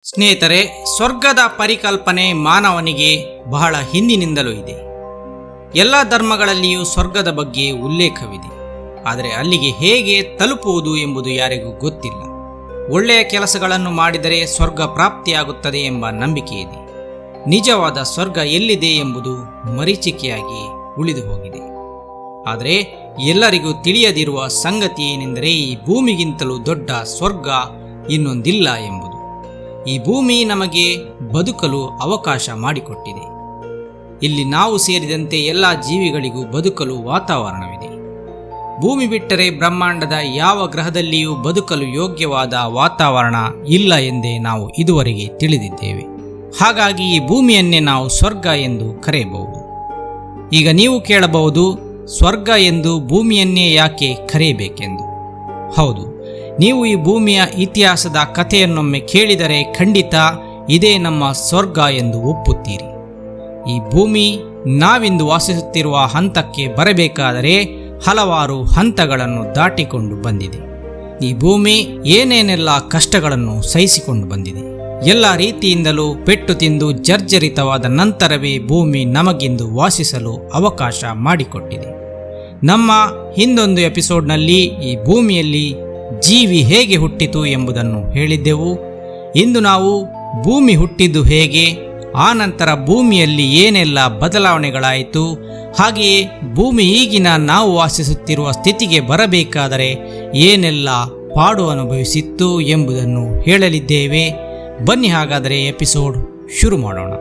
ಸ್ನೇಹಿತರೆ, ಸ್ವರ್ಗದ ಪರಿಕಲ್ಪನೆ ಮಾನವನಿಗೆ ಬಹಳ ಹಿಂದಿನಿಂದಲೂ ಇದೆ. ಎಲ್ಲ ಧರ್ಮಗಳಲ್ಲಿಯೂ ಸ್ವರ್ಗದ ಬಗ್ಗೆ ಉಲ್ಲೇಖವಿದೆ. ಆದರೆ ಅಲ್ಲಿಗೆ ಹೇಗೆ ತಲುಪುವುದು ಎಂಬುದು ಯಾರಿಗೂ ಗೊತ್ತಿಲ್ಲ. ಒಳ್ಳೆಯ ಕೆಲಸಗಳನ್ನು ಮಾಡಿದರೆ ಸ್ವರ್ಗ ಪ್ರಾಪ್ತಿಯಾಗುತ್ತದೆ ಎಂಬ ನಂಬಿಕೆ ಇದೆ. ನಿಜವಾದ ಸ್ವರ್ಗ ಎಲ್ಲಿದೆ ಎಂಬುದು ಮರೀಚಿಕೆಯಾಗಿ ಉಳಿದು ಹೋಗಿದೆ. ಆದರೆ ಎಲ್ಲರಿಗೂ ತಿಳಿಯದಿರುವ ಸಂಗತಿ ಏನೆಂದರೆ, ಈ ಭೂಮಿಗಿಂತಲೂ ದೊಡ್ಡ ಸ್ವರ್ಗ ಇನ್ನೊಂದಿಲ್ಲ ಎಂಬುದು. ಈ ಭೂಮಿ ನಮಗೆ ಬದುಕಲು ಅವಕಾಶ ಮಾಡಿಕೊಟ್ಟಿದೆ. ಇಲ್ಲಿ ನಾವು ಸೇರಿದಂತೆ ಎಲ್ಲ ಜೀವಿಗಳಿಗೂ ಬದುಕಲು ವಾತಾವರಣವಿದೆ. ಭೂಮಿ ಬಿಟ್ಟರೆ ಬ್ರಹ್ಮಾಂಡದ ಯಾವ ಗ್ರಹದಲ್ಲಿಯೂ ಬದುಕಲು ಯೋಗ್ಯವಾದ ವಾತಾವರಣ ಇಲ್ಲ ಎಂದೇ ನಾವು ಇದುವರೆಗೆ ತಿಳಿದಿದ್ದೇವೆ. ಹಾಗಾಗಿ ಈ ಭೂಮಿಯನ್ನೇ ನಾವು ಸ್ವರ್ಗ ಎಂದು ಕರೆಯಬಹುದು. ಈಗ ನೀವು ಕೇಳಬಹುದು, ಸ್ವರ್ಗ ಎಂದು ಭೂಮಿಯನ್ನೇ ಯಾಕೆ ಕರೆಯಬೇಕೆಂದು. ಹೌದು, ನೀವು ಈ ಭೂಮಿಯ ಇತಿಹಾಸದ ಕಥೆಯನ್ನೊಮ್ಮೆ ಕೇಳಿದರೆ ಖಂಡಿತ ಇದೇ ನಮ್ಮ ಸ್ವರ್ಗ ಎಂದು ಒಪ್ಪುತ್ತೀರಿ. ಈ ಭೂಮಿ ನಾವಿಂದು ವಾಸಿಸುತ್ತಿರುವ ಹಂತಕ್ಕೆ ಬರಬೇಕಾದರೆ ಹಲವಾರು ಹಂತಗಳನ್ನು ದಾಟಿಕೊಂಡು ಬಂದಿದೆ. ಈ ಭೂಮಿ ಏನೇನೆಲ್ಲ ಕಷ್ಟಗಳನ್ನು ಸಹಿಸಿಕೊಂಡು ಬಂದಿದೆ. ಎಲ್ಲ ರೀತಿಯಿಂದಲೂ ಪೆಟ್ಟು ತಿಂದು ಜರ್ಜರಿತವಾದ ನಂತರವೇ ಭೂಮಿ ನಮಗಿಂದು ವಾಸಿಸಲು ಅವಕಾಶ ಮಾಡಿಕೊಟ್ಟಿದೆ. ನಮ್ಮ ಹಿಂದೊಂದು ಎಪಿಸೋಡ್ನಲ್ಲಿ ಈ ಭೂಮಿಯಲ್ಲಿ ಜೀವಿ ಹೇಗೆ ಹುಟ್ಟಿತು ಎಂಬುದನ್ನು ಹೇಳಿದ್ದೆವು. ಇಂದು ನಾವು ಭೂಮಿ ಹುಟ್ಟಿದ್ದು ಹೇಗೆ, ಆ ನಂತರ ಭೂಮಿಯಲ್ಲಿ ಏನೆಲ್ಲ ಬದಲಾವಣೆಗಳಾಯಿತು, ಹಾಗೆಯೇ ಭೂಮಿ ಈಗಿನ ನಾವು ವಾಸಿಸುತ್ತಿರುವ ಸ್ಥಿತಿಗೆ ಬರಬೇಕಾದರೆ ಏನೆಲ್ಲ ಪಾಡು ಅನುಭವಿಸಿತ್ತು ಎಂಬುದನ್ನು ಹೇಳಲಿದ್ದೇವೆ. ಬನ್ನಿ ಹಾಗಾದರೆ ಎಪಿಸೋಡ್ ಶುರು ಮಾಡೋಣ.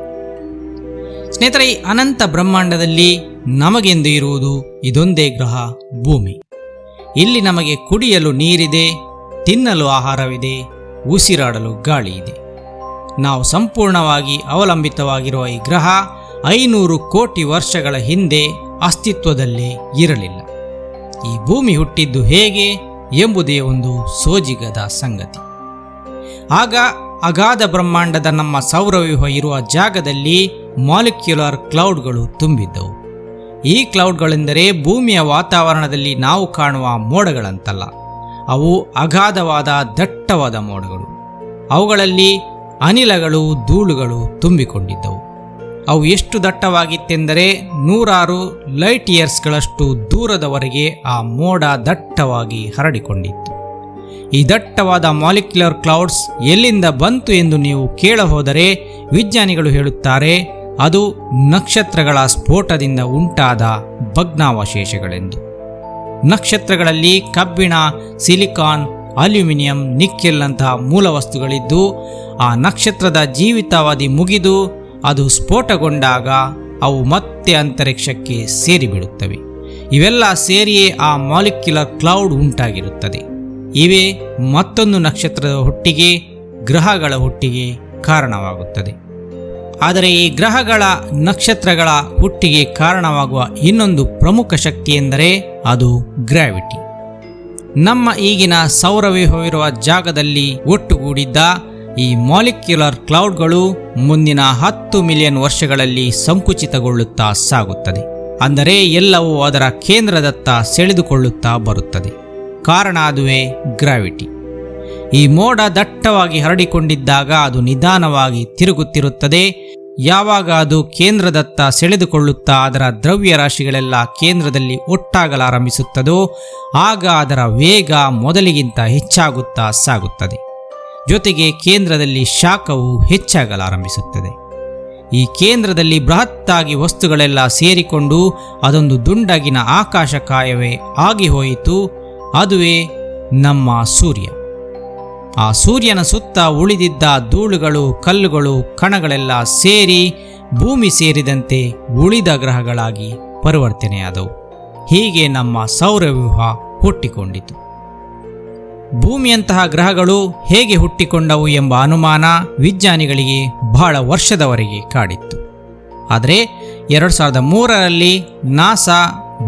ಸ್ನೇಹಿತರೆ, ಈ ಅನಂತ ಬ್ರಹ್ಮಾಂಡದಲ್ಲಿ ನಮಗೆಂದು ಇರುವುದು ಇದೊಂದೇ ಗ್ರಹ ಭೂಮಿ. ಇಲ್ಲಿ ನಮಗೆ ಕುಡಿಯಲು ನೀರಿದೆ, ತಿನ್ನಲು ಆಹಾರವಿದೆ, ಉಸಿರಾಡಲು ಗಾಳಿ ಇದೆ. ನಾವು ಸಂಪೂರ್ಣವಾಗಿ ಅವಲಂಬಿತವಾಗಿರುವ ಈ ಗ್ರಹ 500 ಕೋಟಿ ವರ್ಷಗಳ ಹಿಂದೆ ಅಸ್ತಿತ್ವದಲ್ಲೇ ಇರಲಿಲ್ಲ. ಈ ಭೂಮಿ ಹುಟ್ಟಿದ್ದು ಹೇಗೆ ಎಂಬುದೇ ಒಂದು ಸೋಜಿಗದ ಸಂಗತಿ. ಆಗ ಅಗಾಧ ಬ್ರಹ್ಮಾಂಡದ ನಮ್ಮ ಸೌರವ್ಯೂಹ ಇರುವ ಜಾಗದಲ್ಲಿ ಮಾಲಿಕ್ಯುಲರ್ ಕ್ಲೌಡ್ಗಳು ತುಂಬಿದ್ದವು. ಈ ಕ್ಲೌಡ್ಗಳೆಂದರೆ ಭೂಮಿಯ ವಾತಾವರಣದಲ್ಲಿ ನಾವು ಕಾಣುವ ಮೋಡಗಳಂತಲ್ಲ. ಅವು ಅಗಾಧವಾದ ದಟ್ಟವಾದ ಮೋಡಗಳು. ಅವುಗಳಲ್ಲಿ ಅನಿಲಗಳು, ಧೂಳುಗಳು ತುಂಬಿಕೊಂಡಿದ್ದವು. ಅವು ಎಷ್ಟು ದಟ್ಟವಾಗಿತ್ತೆಂದರೆ 100 ಲೈಟ್ ಇಯರ್ಸ್ಗಳಷ್ಟು ದೂರದವರೆಗೆ ಆ ಮೋಡ ದಟ್ಟವಾಗಿ ಹರಡಿಕೊಂಡಿತ್ತು. ಈ ದಟ್ಟವಾದ ಮಾಲಿಕ್ಯುಲರ್ ಕ್ಲೌಡ್ಸ್ ಎಲ್ಲಿಂದ ಬಂತು ಎಂದು ನೀವು ಕೇಳಹೋದರೆ ವಿಜ್ಞಾನಿಗಳು ಹೇಳುತ್ತಾರೆ, ಅದು ನಕ್ಷತ್ರಗಳ ಸ್ಫೋಟದಿಂದ ಉಂಟಾದ ಭಗ್ನಾವಶೇಷಗಳೆಂದು. ನಕ್ಷತ್ರಗಳಲ್ಲಿ ಕಬ್ಬಿಣ, ಸಿಲಿಕಾನ್, ಅಲ್ಯೂಮಿನಿಯಂ, ನಿಕ್ಕೆಲ್ನಂತಹ ಮೂಲವಸ್ತುಗಳಿದ್ದು ಆ ನಕ್ಷತ್ರದ ಜೀವಿತಾವಧಿ ಮುಗಿದು ಅದು ಸ್ಫೋಟಗೊಂಡಾಗ ಅವು ಮತ್ತೆ ಅಂತರಿಕ್ಷಕ್ಕೆ ಸೇರಿಬಿಡುತ್ತವೆ. ಇವೆಲ್ಲ ಸೇರಿಯೇ ಆ ಮಾಲಿಕ್ಯುಲರ್ ಕ್ಲೌಡ್ ಉಂಟಾಗಿರುತ್ತದೆ. ಇವೇ ಮತ್ತೊಂದು ನಕ್ಷತ್ರದ ಹುಟ್ಟಿಗೆ, ಗ್ರಹಗಳ ಹುಟ್ಟಿಗೆ ಕಾರಣವಾಗುತ್ತದೆ. ಆದರೆ ಈ ಗ್ರಹಗಳ, ನಕ್ಷತ್ರಗಳ ಹುಟ್ಟಿಗೆ ಕಾರಣವಾಗುವ ಇನ್ನೊಂದು ಪ್ರಮುಖ ಶಕ್ತಿ ಎಂದರೆ ಅದು ಗ್ರಾವಿಟಿ. ನಮ್ಮ ಈಗಿನ ಸೌರವ್ಯೂಹವಿರುವ ಜಾಗದಲ್ಲಿ ಒಟ್ಟುಗೂಡಿದ್ದ ಈ ಮಾಲಿಕ್ಯುಲರ್ ಕ್ಲೌಡ್ಗಳು ಮುಂದಿನ 10 ಮಿಲಿಯನ್ ವರ್ಷಗಳಲ್ಲಿ ಸಂಕುಚಿತಗೊಳ್ಳುತ್ತಾ ಸಾಗುತ್ತದೆ. ಅಂದರೆ ಎಲ್ಲವೂ ಅದರ ಕೇಂದ್ರದತ್ತ ಸೆಳೆದುಕೊಳ್ಳುತ್ತಾ ಬರುತ್ತದೆ. ಕಾರಣ ಅದುವೇ ಗ್ರಾವಿಟಿ. ಈ ಮೋಡ ದಟ್ಟವಾಗಿ ಹರಡಿಕೊಂಡಿದ್ದಾಗ ಅದು ನಿಧಾನವಾಗಿ ತಿರುಗುತ್ತಿರುತ್ತದೆ. ಯಾವಾಗ ಅದು ಕೇಂದ್ರದತ್ತ ಸೆಳೆದುಕೊಳ್ಳುತ್ತಾ ಅದರ ದ್ರವ್ಯ ರಾಶಿಗಳೆಲ್ಲ ಕೇಂದ್ರದಲ್ಲಿ ಒಟ್ಟಾಗಲಾರಂಭಿಸುತ್ತದೋ ಆಗ ಅದರ ವೇಗ ಮೊದಲಿಗಿಂತ ಹೆಚ್ಚಾಗುತ್ತಾ ಸಾಗುತ್ತದೆ. ಜೊತೆಗೆ ಕೇಂದ್ರದಲ್ಲಿ ಶಾಖವು ಹೆಚ್ಚಾಗಲಾರಂಭಿಸುತ್ತದೆ. ಈ ಕೇಂದ್ರದಲ್ಲಿ ಬೃಹತ್ತಾಗಿ ವಸ್ತುಗಳೆಲ್ಲ ಸೇರಿಕೊಂಡು ಅದೊಂದು ದುಂಡಗಿನ ಆಕಾಶಕಾಯವೇ ಆಗಿ ಹೋಯಿತು. ಅದುವೇ ನಮ್ಮ ಸೂರ್ಯ. ಆ ಸೂರ್ಯನ ಸುತ್ತ ಉಳಿದಿದ್ದ ಧೂಳುಗಳು, ಕಲ್ಲುಗಳು, ಕಣಗಳೆಲ್ಲ ಸೇರಿ ಭೂಮಿ ಸೇರಿದಂತೆ ಉಳಿದ ಗ್ರಹಗಳಾಗಿ ಪರಿವರ್ತನೆಯಾದವು. ಹೀಗೆ ನಮ್ಮ ಸೌರವ್ಯೂಹ ಹುಟ್ಟಿಕೊಂಡಿತು. ಭೂಮಿಯಂತಹ ಗ್ರಹಗಳು ಹೇಗೆ ಹುಟ್ಟಿಕೊಂಡವು ಎಂಬ ಅನುಮಾನ ವಿಜ್ಞಾನಿಗಳಿಗೆ ಬಹಳ ವರ್ಷದವರೆಗೆ ಕಾಡಿತ್ತು. ಆದರೆ 2003ರಲ್ಲಿ ನಾಸಾ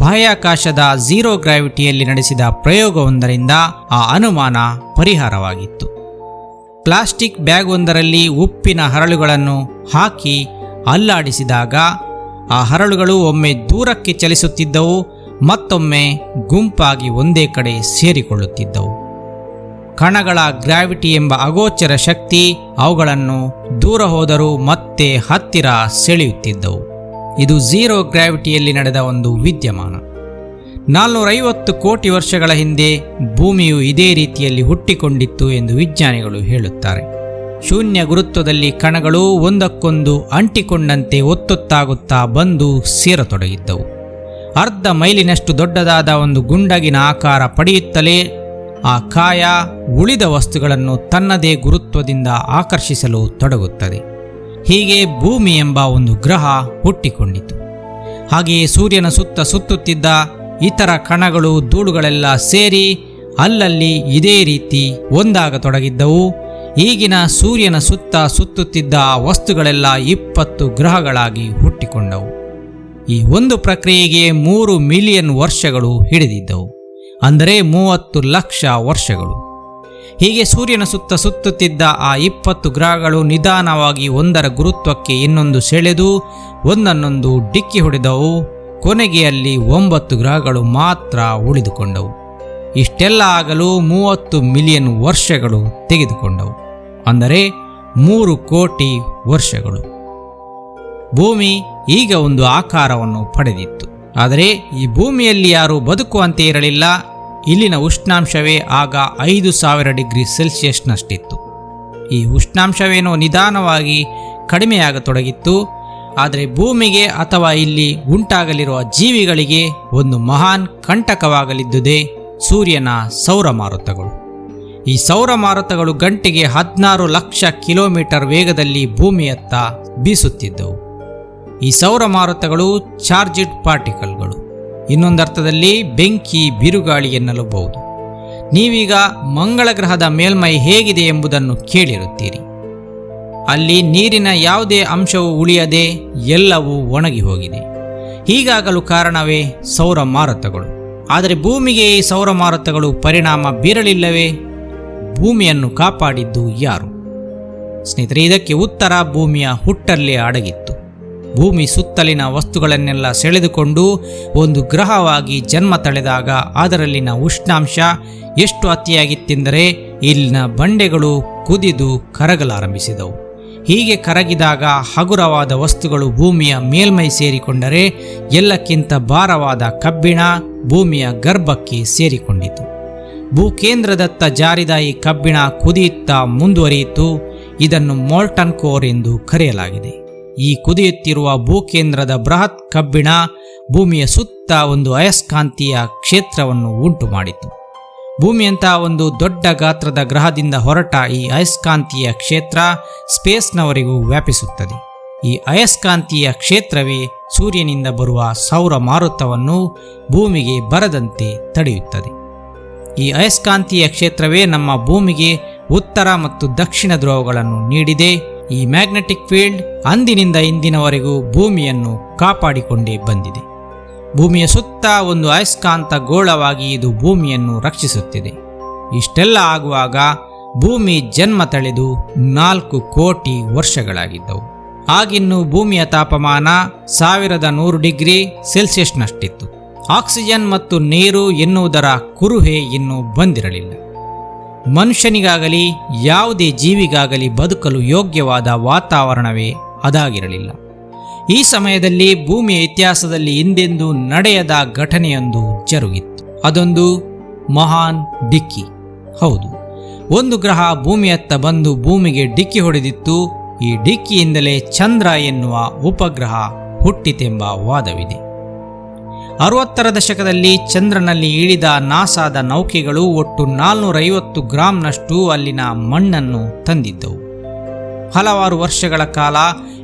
ಬಾಹ್ಯಾಕಾಶದ ಝೀರೋ ಗ್ರಾವಿಟಿಯಲ್ಲಿ ನಡೆಸಿದ ಪ್ರಯೋಗವೊಂದರಿಂದ ಆ ಅನುಮಾನ ಪರಿಹಾರವಾಗಿತ್ತು. ಪ್ಲಾಸ್ಟಿಕ್ ಬ್ಯಾಗ್ ಒಂದರಲ್ಲಿ ಉಪ್ಪಿನ ಹರಳುಗಳನ್ನು ಹಾಕಿ ಅಲ್ಲಾಡಿಸಿದಾಗ ಆ ಹರಳುಗಳು ಒಮ್ಮೆ ದೂರಕ್ಕೆ ಚಲಿಸುತ್ತಿದ್ದವು, ಮತ್ತೊಮ್ಮೆ ಗುಂಪಾಗಿ ಒಂದೇ ಕಡೆ ಸೇರಿಕೊಳ್ಳುತ್ತಿದ್ದವು. ಕಣಗಳ ಗ್ರಾವಿಟಿ ಎಂಬ ಅಗೋಚರ ಶಕ್ತಿ ಅವುಗಳನ್ನು ದೂರ ಹೋದರೂ ಮತ್ತೆ ಹತ್ತಿರ ಸೆಳೆಯುತ್ತಿದ್ದವು. ಇದು ಝೀರೋ ಗ್ರಾವಿಟಿಯಲ್ಲಿ ನಡೆದ ಒಂದು ವಿದ್ಯಮಾನ. 450 ಕೋಟಿ ವರ್ಷಗಳ ಹಿಂದೆ ಭೂಮಿಯು ಇದೇ ರೀತಿಯಲ್ಲಿ ಹುಟ್ಟಿಕೊಂಡಿತ್ತು ಎಂದು ವಿಜ್ಞಾನಿಗಳು ಹೇಳುತ್ತಾರೆ. ಶೂನ್ಯ ಗುರುತ್ವದಲ್ಲಿ ಕಣಗಳು ಒಂದಕ್ಕೊಂದು ಅಂಟಿಕೊಂಡಂತೆ ಒತ್ತೊತ್ತಾಗುತ್ತಾ ಬಂದು ಸೇರತೊಡಗಿದ್ದವು. ಅರ್ಧ ಮೈಲಿನಷ್ಟು ದೊಡ್ಡದಾದ ಒಂದು ಗುಂಡಗಿನ ಆಕಾರ ಪಡೆಯುತ್ತಲೇ ಆ ಕಾಯ ಉಳಿದ ವಸ್ತುಗಳನ್ನು ತನ್ನದೇ ಗುರುತ್ವದಿಂದ ಆಕರ್ಷಿಸಲು ತೊಡಗುತ್ತದೆ. ಹೀಗೆ ಭೂಮಿ ಎಂಬ ಒಂದು ಗ್ರಹ ಹುಟ್ಟಿಕೊಂಡಿತು. ಹಾಗೆಯೇ ಸೂರ್ಯನ ಸುತ್ತ ಸುತ್ತುತ್ತಿದ್ದ ಇತರ ಕಣಗಳು, ಧೂಳುಗಳೆಲ್ಲ ಸೇರಿ ಅಲ್ಲಲ್ಲಿ ಇದೇ ರೀತಿ ಒಂದಾಗತೊಡಗಿದ್ದವು. ಈಗಿನ ಸೂರ್ಯನ ಸುತ್ತ ಸುತ್ತುತ್ತಿದ್ದ ಆ ವಸ್ತುಗಳೆಲ್ಲ 20 ಗ್ರಹಗಳಾಗಿ ಹುಟ್ಟಿಕೊಂಡವು. ಈ ಒಂದು ಪ್ರಕ್ರಿಯೆಗೆ 3 ಮಿಲಿಯನ್ ವರ್ಷಗಳು ಹಿಡಿದಿದ್ದವು, ಅಂದರೆ 30 ಲಕ್ಷ ವರ್ಷಗಳು. ಹೀಗೆ ಸೂರ್ಯನ ಸುತ್ತ ಸುತ್ತುತ್ತಿದ್ದ ಆ 20 ಗ್ರಹಗಳು ನಿಧಾನವಾಗಿ ಒಂದರ ಗುರುತ್ವಕ್ಕೆ ಇನ್ನೊಂದು ಸೆಳೆದು ಒಂದನ್ನೊಂದು ಡಿಕ್ಕಿ ಹೊಡೆದವು. ಕೊನೆಗೆ ಅಲ್ಲಿ 9 ಗ್ರಹಗಳು ಮಾತ್ರ ಉಳಿದುಕೊಂಡವು. ಇಷ್ಟೆಲ್ಲ ಆಗಲು 30 ಮಿಲಿಯನ್ ವರ್ಷಗಳು ತೆಗೆದುಕೊಂಡವು, ಅಂದರೆ 3 ಕೋಟಿ ವರ್ಷಗಳು. ಭೂಮಿ ಈಗ ಒಂದು ಆಕಾರವನ್ನು ಪಡೆದಿತ್ತು. ಆದರೆ ಈ ಭೂಮಿಯಲ್ಲಿ ಯಾರೂ ಬದುಕುವಂತೆ ಇರಲಿಲ್ಲ. ಇಲ್ಲಿನ ಉಷ್ಣಾಂಶವೇ ಆಗ 5000 ಡಿಗ್ರಿ ಸೆಲ್ಸಿಯಸ್ನಷ್ಟಿತ್ತು. ಈ ಉಷ್ಣಾಂಶವೇನೋ ನಿಧಾನವಾಗಿ ಕಡಿಮೆಯಾಗತೊಡಗಿತ್ತು. ಆದರೆ ಭೂಮಿಗೆ ಅಥವಾ ಇಲ್ಲಿ ಉಂಟಾಗಲಿರುವ ಜೀವಿಗಳಿಗೆ ಒಂದು ಮಹಾನ್ ಕಂಟಕವಾಗಲಿದ್ದುದೇ ಸೂರ್ಯನ ಸೌರಮಾರುತಗಳು. ಈ ಸೌರಮಾರುತಗಳು ಗಂಟೆಗೆ 16 ಲಕ್ಷ ಕಿಲೋಮೀಟರ್ ವೇಗದಲ್ಲಿ ಭೂಮಿಯತ್ತ ಬೀಸುತ್ತಿದ್ದವು. ಈ ಸೌರಮಾರುತಗಳು ಚಾರ್ಜ್ಡ್ ಪಾರ್ಟಿಕಲ್ಗಳು, ಇನ್ನೊಂದರ್ಥದಲ್ಲಿ ಬೆಂಕಿ ಬಿರುಗಾಳಿ ಎನ್ನಲೂಬಹುದು. ನೀವೀಗ ಮಂಗಳ ಗ್ರಹದ ಮೇಲ್ಮೈ ಹೇಗಿದೆ ಎಂಬುದನ್ನು ಕೇಳಿರುತ್ತೀರಿ. ಅಲ್ಲಿ ನೀರಿನ ಯಾವುದೇ ಅಂಶವೂ ಉಳಿಯದೆ ಎಲ್ಲವೂ ಒಣಗಿ ಹೋಗಿದೆ. ಹೀಗಾಗಲು ಕಾರಣವೇ ಸೌರಮಾರುತಗಳು. ಆದರೆ ಭೂಮಿಗೆ ಈ ಸೌರಮಾರುತಗಳು ಪರಿಣಾಮ ಬೀರಲಿಲ್ಲವೇ? ಭೂಮಿಯನ್ನು ಕಾಪಾಡಿದ್ದು ಯಾರು? ಸ್ನೇಹಿತರೆ, ಇದಕ್ಕೆ ಉತ್ತರ ಭೂಮಿಯ ಹುಟ್ಟಲ್ಲೇ ಅಡಗಿತ್ತು. ಭೂಮಿ ಸುತ್ತಲಿನ ವಸ್ತುಗಳನ್ನೆಲ್ಲ ಸೆಳೆದುಕೊಂಡು ಒಂದು ಗ್ರಹವಾಗಿ ಜನ್ಮ ತಳೆದಾಗ ಅದರಲ್ಲಿನ ಉಷ್ಣಾಂಶ ಎಷ್ಟು ಅತಿಯಾಗಿತ್ತೆಂದರೆ ಇಲ್ಲಿನ ಬಂಡೆಗಳು ಕುದಿದು ಕರಗಲಾರಂಭಿಸಿದವು. ಹೀಗೆ ಕರಗಿದಾಗ ಹಗುರವಾದ ವಸ್ತುಗಳು ಭೂಮಿಯ ಮೇಲ್ಮೈ ಸೇರಿಕೊಂಡರೆ ಎಲ್ಲಕ್ಕಿಂತ ಭಾರವಾದ ಕಬ್ಬಿಣ ಭೂಮಿಯ ಗರ್ಭಕ್ಕೆ ಸೇರಿಕೊಂಡಿತು. ಭೂಕೇಂದ್ರದತ್ತ ಜಾರಿದ ಈ ಕಬ್ಬಿಣ ಕುದಿಯುತ್ತಾ ಮುಂದುವರಿಯಿತು. ಇದನ್ನು ಮೋಲ್ಟನ್ ಕೋರ್ ಎಂದು ಕರೆಯಲಾಗಿದೆ. ಈ ಕುದಿಯುತ್ತಿರುವ ಭೂಕೇಂದ್ರದ ಬೃಹತ್ ಕಬ್ಬಿಣ ಭೂಮಿಯ ಸುತ್ತ ಒಂದು ಅಯಸ್ಕಾಂತೀಯ ಕ್ಷೇತ್ರವನ್ನು ಉಂಟು ಮಾಡಿತು. ಭೂಮಿಯಂತಹ ಒಂದು ದೊಡ್ಡ ಗಾತ್ರದ ಗ್ರಹದಿಂದ ಹೊರಟ ಈ ಅಯಸ್ಕಾಂತೀಯ ಕ್ಷೇತ್ರ ಸ್ಪೇಸ್ನವರೆಗೂ ವ್ಯಾಪಿಸುತ್ತದೆ. ಈ ಅಯಸ್ಕಾಂತೀಯ ಕ್ಷೇತ್ರವೇ ಸೂರ್ಯನಿಂದ ಬರುವ ಸೌರ ಮಾರುತವನ್ನು ಭೂಮಿಗೆ ಬರದಂತೆ ತಡೆಯುತ್ತದೆ. ಈ ಅಯಸ್ಕಾಂತೀಯ ಕ್ಷೇತ್ರವೇ ನಮ್ಮ ಭೂಮಿಗೆ ಉತ್ತರ ಮತ್ತು ದಕ್ಷಿಣ ಧ್ರುವಗಳನ್ನು ನೀಡಿದೆ. ಈ ಮ್ಯಾಗ್ನೆಟಿಕ್ ಫೀಲ್ಡ್ ಅಂದಿನಿಂದ ಇಂದಿನವರೆಗೂ ಭೂಮಿಯನ್ನು ಕಾಪಾಡಿಕೊಂಡೇ ಬಂದಿದೆ. ಭೂಮಿಯ ಸುತ್ತ ಒಂದು ಅಯಸ್ಕಾಂತ ಗೋಳವಾಗಿ ಇದು ಭೂಮಿಯನ್ನು ರಕ್ಷಿಸುತ್ತಿದೆ. ಇಷ್ಟೆಲ್ಲ ಆಗುವಾಗ ಭೂಮಿ ಜನ್ಮ ತಳೆದು 4 ಕೋಟಿ ವರ್ಷಗಳಾಗಿದ್ದವು. ಆಗಿನ್ನು ಭೂಮಿಯ ತಾಪಮಾನ 1100 ಡಿಗ್ರಿ ಸೆಲ್ಸಿಯಸ್ನಷ್ಟಿತ್ತು. ಆಕ್ಸಿಜನ್ ಮತ್ತು ನೀರು ಎನ್ನುವುದರ ಕುರುಹೆ ಇನ್ನೂ ಬಂದಿರಲಿಲ್ಲ. ಮನುಷ್ಯನಿಗಾಗಲಿ ಯಾವುದೇ ಜೀವಿಗಾಗಲಿ ಬದುಕಲು ಯೋಗ್ಯವಾದ ವಾತಾವರಣವೇ ಅದಾಗಿರಲಿಲ್ಲ. ಈ ಸಮಯದಲ್ಲಿ ಭೂಮಿಯ ಇತಿಹಾಸದಲ್ಲಿ ಹಿಂದೆಂದೂ ನಡೆಯದ ಘಟನೆಯೊಂದು ಜರುಗಿತ್ತು. ಅದೊಂದು ಮಹಾನ್ ಡಿಕ್ಕಿ. ಹೌದು, ಒಂದು ಗ್ರಹ ಭೂಮಿಯತ್ತ ಬಂದು ಭೂಮಿಗೆ ಡಿಕ್ಕಿ ಹೊಡೆದಿತ್ತು. ಈ ಡಿಕ್ಕಿಯಿಂದಲೇ ಚಂದ್ರ ಎನ್ನುವ ಉಪಗ್ರಹ ಹುಟ್ಟಿತೆಂಬ ವಾದವಿದೆ. 60ರ ದಶಕದಲ್ಲಿ ಚಂದ್ರನಲ್ಲಿ ಇಳಿದ ನಾಸಾದ ನೌಕೆಗಳು ಒಟ್ಟು 450 ಗ್ರಾಂನಷ್ಟು ಅಲ್ಲಿನ ಮಣ್ಣನ್ನು ತಂದಿದ್ದವು. ಹಲವಾರು ವರ್ಷಗಳ ಕಾಲ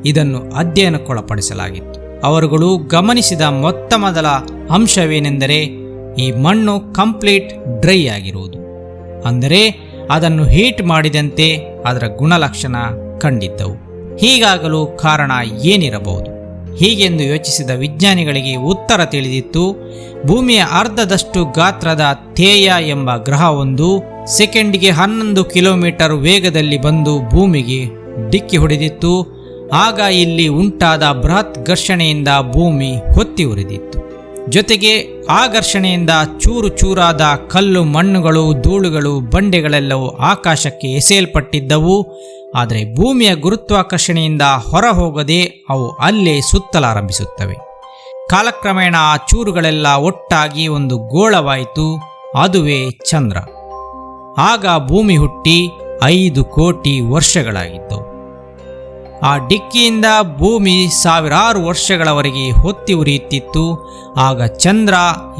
ಇದನ್ನು ಅಧ್ಯಯನಕ್ಕೊಳಪಡಿಸಲಾಗಿತ್ತು. ಅವರುಗಳು ಗಮನಿಸಿದ ಮೊದಲ ಅಂಶವೇನೆಂದರೆ ಈ ಮಣ್ಣು ಕಂಪ್ಲೀಟ್ ಡ್ರೈ ಆಗಿರುವುದು. ಅಂದರೆ ಅದನ್ನು ಹೀಟ್ ಮಾಡಿದಂತೆ ಅದರ ಗುಣಲಕ್ಷಣ ಕಂಡಿದ್ದವು. ಹೀಗಾಗಲು ಕಾರಣ ಏನಿರಬಹುದು? ಹೀಗೆಂದು ಯೋಚಿಸಿದ ವಿಜ್ಞಾನಿಗಳಿಗೆ ಉತ್ತರ ತಿಳಿದಿತ್ತು. ಭೂಮಿಯ ಅರ್ಧದಷ್ಟು ಗಾತ್ರದ ಥೇಯ ಎಂಬ ಗ್ರಹವೊಂದು ಸೆಕೆಂಡಿಗೆ 11 ಕಿಲೋಮೀಟರ್ ವೇಗದಲ್ಲಿ ಬಂದು ಭೂಮಿಗೆ ಡಿಕ್ಕಿ ಹೊಡೆದಿತ್ತು. ಆಗ ಇಲ್ಲಿ ಉಂಟಾದ ಬೃಹತ್ ಘರ್ಷಣೆಯಿಂದ ಭೂಮಿ ಹೊತ್ತಿ ಉರಿದಿತ್ತು. ಜೊತೆಗೆ ಆ ಘರ್ಷಣೆಯಿಂದ ಚೂರು ಚೂರಾದ ಕಲ್ಲು ಮಣ್ಣುಗಳು ಧೂಳುಗಳು ಬಂಡೆಗಳೆಲ್ಲವೂ ಆಕಾಶಕ್ಕೆ ಎಸೆಯಲ್ಪಟ್ಟಿದ್ದವು. ಆದರೆ ಭೂಮಿಯ ಗುರುತ್ವಾಕರ್ಷಣೆಯಿಂದ ಹೊರ ಹೋಗದೆ ಅವು ಅಲ್ಲೇ ಸುತ್ತಲಾರಂಭಿಸುತ್ತವೆ. ಕಾಲಕ್ರಮೇಣ ಆ ಚೂರುಗಳೆಲ್ಲ ಒಟ್ಟಾಗಿ ಒಂದು ಗೋಳವಾಯಿತು, ಅದುವೇ ಚಂದ್ರ. ಆಗ ಭೂಮಿ ಹುಟ್ಟಿ 5 ಕೋಟಿ ವರ್ಷಗಳಾಗಿದ್ದವು. ಆ ಡಿಕ್ಕಿಯಿಂದ ಭೂಮಿ ಸಾವಿರಾರು ವರ್ಷಗಳವರೆಗೆ ಹೊತ್ತಿ ಉರಿಯುತ್ತಿತ್ತು. ಆಗ ಚಂದ್ರ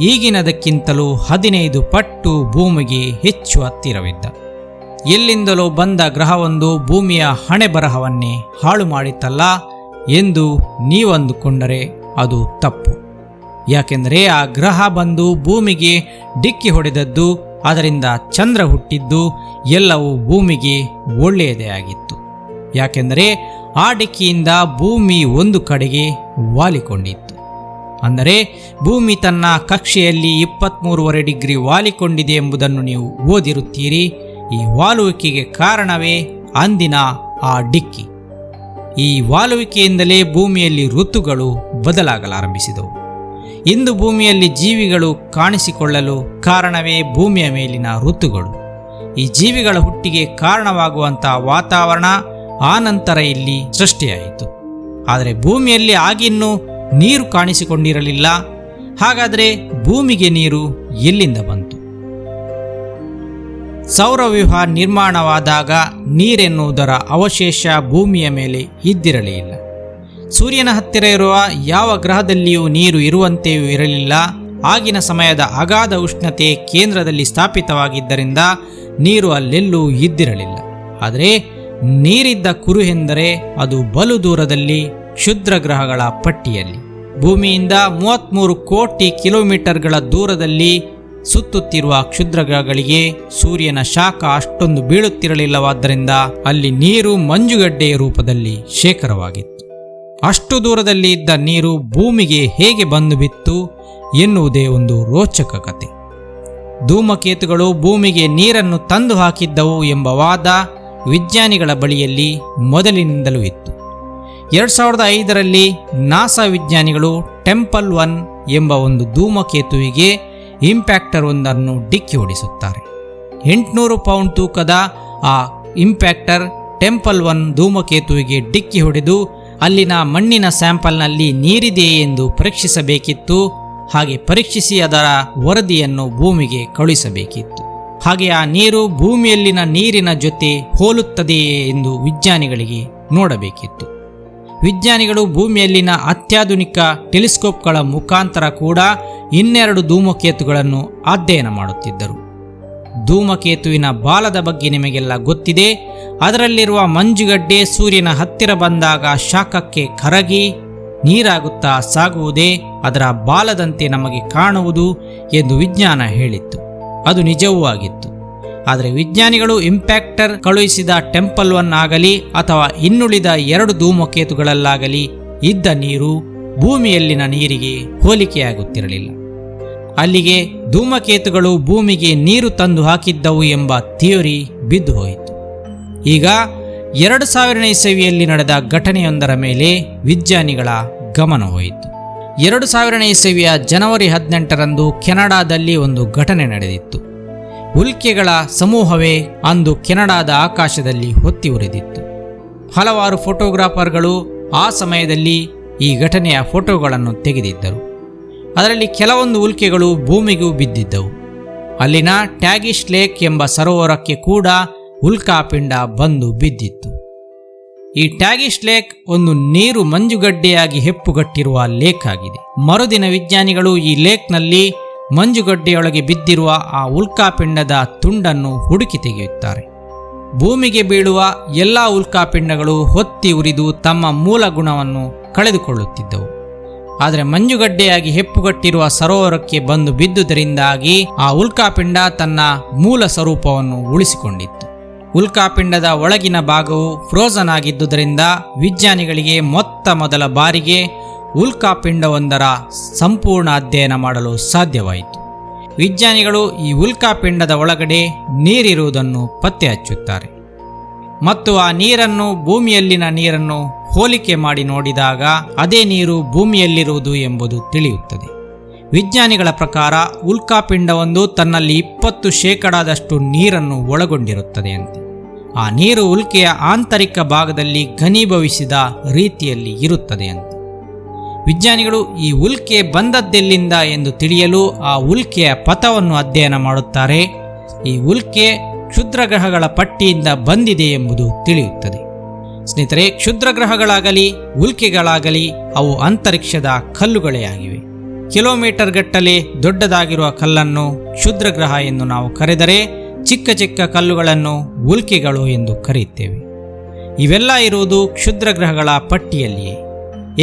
ಈಗಿನದಕ್ಕಿಂತಲೂ 15 ಪಟ್ಟು ಭೂಮಿಗೆ ಹೆಚ್ಚು ಹತ್ತಿರವಿದ್ದ. ಎಲ್ಲಿಂದಲೋ ಬಂದ ಗ್ರಹವೊಂದು ಭೂಮಿಯ ಹಣೆ ಬರಹವನ್ನೇ ಹಾಳು ಮಾಡಿತಲ್ಲ ಎಂದು ನೀವಂದುಕೊಂಡರೆ ಅದು ತಪ್ಪು. ಯಾಕೆಂದರೆ ಆ ಗ್ರಹ ಬಂದು ಭೂಮಿಗೆ ಡಿಕ್ಕಿ ಹೊಡೆದದ್ದು, ಅದರಿಂದ ಚಂದ್ರ ಹುಟ್ಟಿದ್ದು, ಎಲ್ಲವೂ ಭೂಮಿಗೆ ಒಳ್ಳೆಯದೇ ಆಗಿತ್ತು. ಯಾಕೆಂದರೆ ಆ ಡಿಕ್ಕಿಯಿಂದ ಭೂಮಿ ಒಂದು ಕಡೆಗೆ ವಾಲಿಕೊಂಡಿತ್ತು. ಅಂದರೆ ಭೂಮಿ ತನ್ನ ಕಕ್ಷೆಯಲ್ಲಿ 23.5 ಡಿಗ್ರಿ ವಾಲಿಕೊಂಡಿದೆ ಎಂಬುದನ್ನು ನೀವು ಓದಿರುತ್ತೀರಿ. ಈ ವಾಲುವಿಕೆಗೆ ಕಾರಣವೇ ಅಂದಿನ ಆ ಡಿಕ್ಕಿ. ಈ ವಾಲುವಿಕೆಯಿಂದಲೇ ಭೂಮಿಯಲ್ಲಿ ಋತುಗಳು ಬದಲಾಗಲಾರಂಭಿಸಿದವು. ಇಂದು ಭೂಮಿಯಲ್ಲಿ ಜೀವಿಗಳು ಕಾಣಿಸಿಕೊಳ್ಳಲು ಕಾರಣವೇ ಭೂಮಿಯ ಮೇಲಿನ ಋತುಗಳು. ಈ ಜೀವಿಗಳ ಹುಟ್ಟಿಗೆ ಕಾರಣವಾಗುವಂಥ ವಾತಾವರಣ ಆನಂತರ ಇಲ್ಲಿ ಸೃಷ್ಟಿಯಾಯಿತು. ಆದರೆ ಭೂಮಿಯಲ್ಲಿ ಆಗಿನ್ನೂ ನೀರು ಕಾಣಿಸಿಕೊಂಡಿರಲಿಲ್ಲ. ಹಾಗಾದರೆ ಭೂಮಿಗೆ ನೀರು ಎಲ್ಲಿಂದ ಬಂತು? ಸೌರವ್ಯೂಹ ನಿರ್ಮಾಣವಾದಾಗ ನೀರೆನ್ನುವುದರ ಅವಶೇಷ ಭೂಮಿಯ ಮೇಲೆ ಇದ್ದಿರಲಿಲ್ಲ. ಸೂರ್ಯನ ಹತ್ತಿರ ಇರುವ ಯಾವ ಗ್ರಹದಲ್ಲಿಯೂ ನೀರು ಇರುವಂತೆಯೂ ಇರಲಿಲ್ಲ. ಆಗಿನ ಸಮಯದ ಅಗಾಧ ಉಷ್ಣತೆ ಕೇಂದ್ರದಲ್ಲಿ ಸ್ಥಾಪಿತವಾಗಿದ್ದರಿಂದ ನೀರು ಅಲ್ಲೆಲ್ಲೂ ಇದ್ದಿರಲಿಲ್ಲ. ಆದರೆ ನೀರಿದ್ದ ಕುರು ಎಂದರೆ ಅದು ಬಲು ದೂರದಲ್ಲಿ ಕ್ಷುದ್ರ ಗ್ರಹಗಳ ಪಟ್ಟಿಯಲ್ಲಿ. ಭೂಮಿಯಿಂದ 33 ಕೋಟಿ ಕಿಲೋಮೀಟರ್ಗಳ ದೂರದಲ್ಲಿ ಸುತ್ತುತ್ತಿರುವ ಕ್ಷುದ್ರ ಗ್ರಹಗಳಿಗೆ ಸೂರ್ಯನ ಶಾಖ ಅಷ್ಟೊಂದು ಬೀಳುತ್ತಿರಲಿಲ್ಲವಾದ್ದರಿಂದ ಅಲ್ಲಿ ನೀರು ಮಂಜುಗಡ್ಡೆಯ ರೂಪದಲ್ಲಿ ಶೇಖರವಾಗಿತ್ತು. ಅಷ್ಟು ದೂರದಲ್ಲಿ ಇದ್ದ ನೀರು ಭೂಮಿಗೆ ಹೇಗೆ ಬಂದು ಬಿತ್ತು ಎನ್ನುವುದೇ ಒಂದು ರೋಚಕ ಕತೆ. ಧೂಮಕೇತುಗಳು ಭೂಮಿಗೆ ನೀರನ್ನು ತಂದು ಹಾಕಿದ್ದವು ಎಂಬ ವಾದ ವಿಜ್ಞಾನಿಗಳ ಬಳಿಯಲ್ಲಿ ಮೊದಲಿನಿಂದಲೂ ಇತ್ತು. 2005ರಲ್ಲಿ ನಾಸಾ ವಿಜ್ಞಾನಿಗಳು ಟೆಂಪಲ್ 1 ಎಂಬ ಒಂದು ಧೂಮಕೇತುವಿಗೆ ಇಂಪ್ಯಾಕ್ಟರ್ ಒಂದನ್ನು ಡಿಕ್ಕಿ ಹೊಡಿಸುತ್ತಾರೆ. 800 ಪೌಂಡ್ ತೂಕದ ಆ ಇಂಪ್ಯಾಕ್ಟರ್ ಟೆಂಪಲ್ 1 ಧೂಮಕೇತುವಿಗೆ ಡಿಕ್ಕಿ ಹೊಡೆದು ಅಲ್ಲಿನ ಮಣ್ಣಿನ ಸ್ಯಾಂಪಲ್ನಲ್ಲಿ ನೀರಿದೆಯೇ ಎಂದು ಪರೀಕ್ಷಿಸಬೇಕಿತ್ತು. ಹಾಗೆ ಪರೀಕ್ಷಿಸಿ ಅದರ ವರದಿಯನ್ನು ಭೂಮಿಗೆ ಕಳುಹಿಸಬೇಕಿತ್ತು. ಹಾಗೆ ಆ ನೀರು ಭೂಮಿಯಲ್ಲಿನ ನೀರಿನ ಜೊತೆ ಹೋಲುತ್ತದೆಯೇ ಎಂದು ವಿಜ್ಞಾನಿಗಳಿಗೆ ನೋಡಬೇಕಿತ್ತು. ವಿಜ್ಞಾನಿಗಳು ಭೂಮಿಯಲ್ಲಿನ ಅತ್ಯಾಧುನಿಕ ಟೆಲಿಸ್ಕೋಪ್ಗಳ ಮುಖಾಂತರ ಕೂಡ 12 ಧೂಮಕೇತುಗಳನ್ನು ಅಧ್ಯಯನ ಮಾಡುತ್ತಿದ್ದರು. ಧೂಮಕೇತುವಿನ ಬಾಲದ ಬಗ್ಗೆ ನಿಮಗೆಲ್ಲ ಗೊತ್ತಿದೆ. ಅದರಲ್ಲಿರುವ ಮಂಜುಗಡ್ಡೆ ಸೂರ್ಯನ ಹತ್ತಿರ ಬಂದಾಗ ಶಾಖಕ್ಕೆ ಕರಗಿ ನೀರಾಗುತ್ತಾ ಸಾಗುವುದೇ ಅದರ ಬಾಲದಂತೆ ನಮಗೆ ಕಾಣುವುದು ಎಂದು ವಿಜ್ಞಾನ ಹೇಳಿತ್ತು. ಅದು ನಿಜವೂ ಆಗಿತ್ತು. ಆದರೆ ವಿಜ್ಞಾನಿಗಳು ಇಂಪ್ಯಾಕ್ಟರ್ ಕಳುಹಿಸಿದ ಟೆಂಪಲ್ 1 ಆಗಲಿ ಅಥವಾ ಇನ್ನುಳಿದ 2 ಧೂಮಕೇತುಗಳಲ್ಲಾಗಲಿ ಇದ್ದ ನೀರು ಭೂಮಿಯಲ್ಲಿನ ನೀರಿಗೆ ಹೋಲಿಕೆಯಾಗುತ್ತಿರಲಿಲ್ಲ. ಅಲ್ಲಿಗೆ ಧೂಮಕೇತುಗಳು ಭೂಮಿಗೆ ನೀರು ತಂದು ಹಾಕಿದ್ದವು ಎಂಬ ಥಿಯರಿ ಬಿದ್ದು ಹೋಯಿತು. ಈಗ 2000ನೇ ಇಸವಿಯಲ್ಲಿ ನಡೆದ ಘಟನೆಯೊಂದರ ಮೇಲೆ ವಿಜ್ಞಾನಿಗಳ ಗಮನ ಹೋಯಿತು. 2000ನೇ ಇಸವಿಯ ಜನವರಿ 18ರಂದು ಕೆನಡಾದಲ್ಲಿ ಒಂದು ಘಟನೆ ನಡೆದಿತ್ತು. ಉಲ್ಕೆಗಳ ಸಮೂಹವೇ ಅಂದು ಕೆನಡಾದ ಆಕಾಶದಲ್ಲಿ ಹೊತ್ತಿ ಉರಿದಿತ್ತು. ಹಲವಾರು ಫೋಟೋಗ್ರಾಫರ್ಗಳು ಆ ಸಮಯದಲ್ಲಿ ಈ ಘಟನೆಯ ಫೋಟೋಗಳನ್ನು ತೆಗೆದಿದ್ದರು. ಅದರಲ್ಲಿ ಕೆಲವೊಂದು ಉಲ್ಕೆಗಳು ಭೂಮಿಗೂ ಬಿದ್ದಿದ್ದವು. ಅಲ್ಲಿನ ಟ್ಯಾಗಿಶ್ ಲೇಕ್ ಎಂಬ ಸರೋವರಕ್ಕೆ ಕೂಡ ಉಲ್ಕಾಪಿಂಡ ಬಂದು ಬಿದ್ದಿತ್ತು. ಈ ಟ್ಯಾಗಿಶ್ ಲೇಕ್ ಒಂದು ನೀರು ಮಂಜುಗಡ್ಡೆಯಾಗಿ ಹೆಪ್ಪುಗಟ್ಟಿರುವ ಲೇಕ್ ಆಗಿದೆ. ಮರುದಿನ ವಿಜ್ಞಾನಿಗಳು ಈ ಲೇಕ್ನಲ್ಲಿ ಮಂಜುಗಡ್ಡೆಯೊಳಗೆ ಬಿದ್ದಿರುವ ಆ ಉಲ್ಕಾಪಿಂಡದ ತುಂಡನ್ನು ಹುಡುಕಿ ತೆಗೆಯುತ್ತಾರೆ. ಭೂಮಿಗೆ ಬೀಳುವ ಎಲ್ಲ ಉಲ್ಕಾಪಿಂಡಗಳು ಹೊತ್ತಿ ಉರಿದು ತಮ್ಮ ಮೂಲ ಗುಣವನ್ನು ಕಳೆದುಕೊಳ್ಳುತ್ತಿದ್ದವು. ಆದರೆ ಮಂಜುಗಡ್ಡೆಯಾಗಿ ಹೆಪ್ಪುಗಟ್ಟಿರುವ ಸರೋವರಕ್ಕೆ ಬಂದು ಬಿದ್ದುದರಿಂದಾಗಿ ಆ ಉಲ್ಕಾಪಿಂಡ ತನ್ನ ಮೂಲ ಸ್ವರೂಪವನ್ನು ಉಳಿಸಿಕೊಂಡಿತ್ತು. ಉಲ್ಕಾಪಿಂಡದ ಒಳಗಿನ ಭಾಗವು ಫ್ರೋಝನ್ ಆಗಿದ್ದುದರಿಂದ ವಿಜ್ಞಾನಿಗಳಿಗೆ ಮೊದಲ ಬಾರಿಗೆ ಉಲ್ಕಾಪಿಂಡವೊಂದರ ಸಂಪೂರ್ಣ ಅಧ್ಯಯನ ಮಾಡಲು ಸಾಧ್ಯವಾಯಿತು. ವಿಜ್ಞಾನಿಗಳು ಈ ಉಲ್ಕಾಪಿಂಡದ ಒಳಗಡೆ ನೀರಿರುವುದನ್ನು ಪತ್ತೆ ಹಚ್ಚುತ್ತಾರೆ ಮತ್ತು ಆ ನೀರನ್ನು ಭೂಮಿಯಲ್ಲಿನ ನೀರನ್ನು ಹೋಲಿಕೆ ಮಾಡಿ ನೋಡಿದಾಗ ಅದೇ ನೀರು ಭೂಮಿಯಲ್ಲಿರುವುದು ಎಂಬುದು ತಿಳಿಯುತ್ತದೆ. ವಿಜ್ಞಾನಿಗಳ ಪ್ರಕಾರ ಉಲ್ಕಾಪಿಂಡವೊಂದು ತನ್ನಲ್ಲಿ 20% ನೀರನ್ನು ಒಳಗೊಂಡಿರುತ್ತದೆ ಅಂತೆ. ಆ ನೀರು ಉಲ್ಕೆಯ ಆಂತರಿಕ ಭಾಗದಲ್ಲಿ ಘನೀಭವಿಸಿದ ರೀತಿಯಲ್ಲಿ ಇರುತ್ತದೆ ಅಂತೆ. ವಿಜ್ಞಾನಿಗಳು ಈ ಉಲ್ಕೆ ಬಂದದ್ದೆಲ್ಲಿಂದ ಎಂದು ತಿಳಿಯಲು ಆ ಉಲ್ಕೆಯ ಪಥವನ್ನು ಅಧ್ಯಯನ ಮಾಡುತ್ತಾರೆ. ಈ ಉಲ್ಕೆ ಕ್ಷುದ್ರಗ್ರಹಗಳ ಪಟ್ಟಿಯಿಂದ ಬಂದಿದೆ ಎಂಬುದು ತಿಳಿಯುತ್ತದೆ. ಸ್ನೇಹಿತರೆ, ಕ್ಷುದ್ರಗ್ರಹಗಳಾಗಲಿ ಉಲ್ಕೆಗಳಾಗಲಿ ಅವು ಅಂತರಿಕ್ಷದ ಕಲ್ಲುಗಳೇ ಆಗಿವೆ. ಕಿಲೋಮೀಟರ್ ಗಟ್ಟಲೆ ದೊಡ್ಡದಾಗಿರುವ ಕಲ್ಲನ್ನು ಕ್ಷುದ್ರಗ್ರಹ ಎಂದು ನಾವು ಕರೆದರೆ, ಚಿಕ್ಕ ಚಿಕ್ಕ ಕಲ್ಲುಗಳನ್ನು ಉಲ್ಕೆಗಳು ಎಂದು ಕರೆಯುತ್ತೇವೆ. ಇವೆಲ್ಲ ಇರುವುದು ಕ್ಷುದ್ರಗ್ರಹಗಳ ಪಟ್ಟಿಯಲ್ಲಿಯೇ.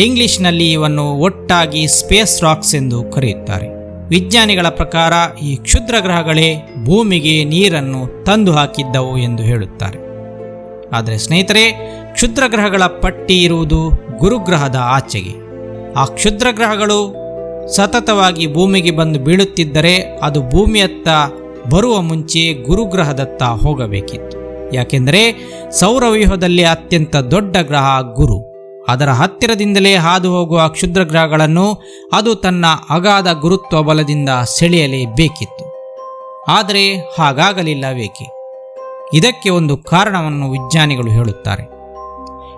ಇಂಗ್ಲಿಷ್ನಲ್ಲಿ ಇವನ್ನು ಒಟ್ಟಾಗಿ ಸ್ಪೇಸ್ ರಾಕ್ಸ್ ಎಂದು ಕರೆಯುತ್ತಾರೆ. ವಿಜ್ಞಾನಿಗಳ ಪ್ರಕಾರ ಈ ಕ್ಷುದ್ರಗ್ರಹಗಳೇ ಭೂಮಿಗೆ ನೀರನ್ನು ತಂದು ಹಾಕಿದ್ದವು ಎಂದು ಹೇಳುತ್ತಾರೆ. ಆದರೆ ಸ್ನೇಹಿತರೆ, ಕ್ಷುದ್ರಗ್ರಹಗಳ ಪಟ್ಟಿ ಇರುವುದು ಗುರುಗ್ರಹದ ಆಚೆಗೆ. ಆ ಕ್ಷುದ್ರಗ್ರಹಗಳು ಸತತವಾಗಿ ಭೂಮಿಗೆ ಬಂದು ಬೀಳುತ್ತಿದ್ದರೆ ಅದು ಭೂಮಿಯತ್ತ ಬರುವ ಮುಂಚೆ ಗುರುಗ್ರಹದತ್ತ ಹೋಗಬೇಕಿತ್ತು. ಯಾಕೆಂದರೆ ಸೌರವ್ಯೂಹದಲ್ಲಿ ಅತ್ಯಂತ ದೊಡ್ಡ ಗ್ರಹ ಗುರು. ಅದರ ಹತ್ತಿರದಿಂದಲೇ ಹಾದು ಹೋಗುವ ಕ್ಷುದ್ರಗ್ರಹಗಳನ್ನು ಅದು ತನ್ನ ಅಗಾಧ ಗುರುತ್ವ ಬಲದಿಂದ ಸೆಳೆಯಲೇಬೇಕಿತ್ತು. ಆದರೆ ಹಾಗಾಗಲಿಲ್ಲವೇಕೆ? ಇದಕ್ಕೆ ಒಂದು ಕಾರಣವನ್ನು ವಿಜ್ಞಾನಿಗಳು ಹೇಳುತ್ತಾರೆ.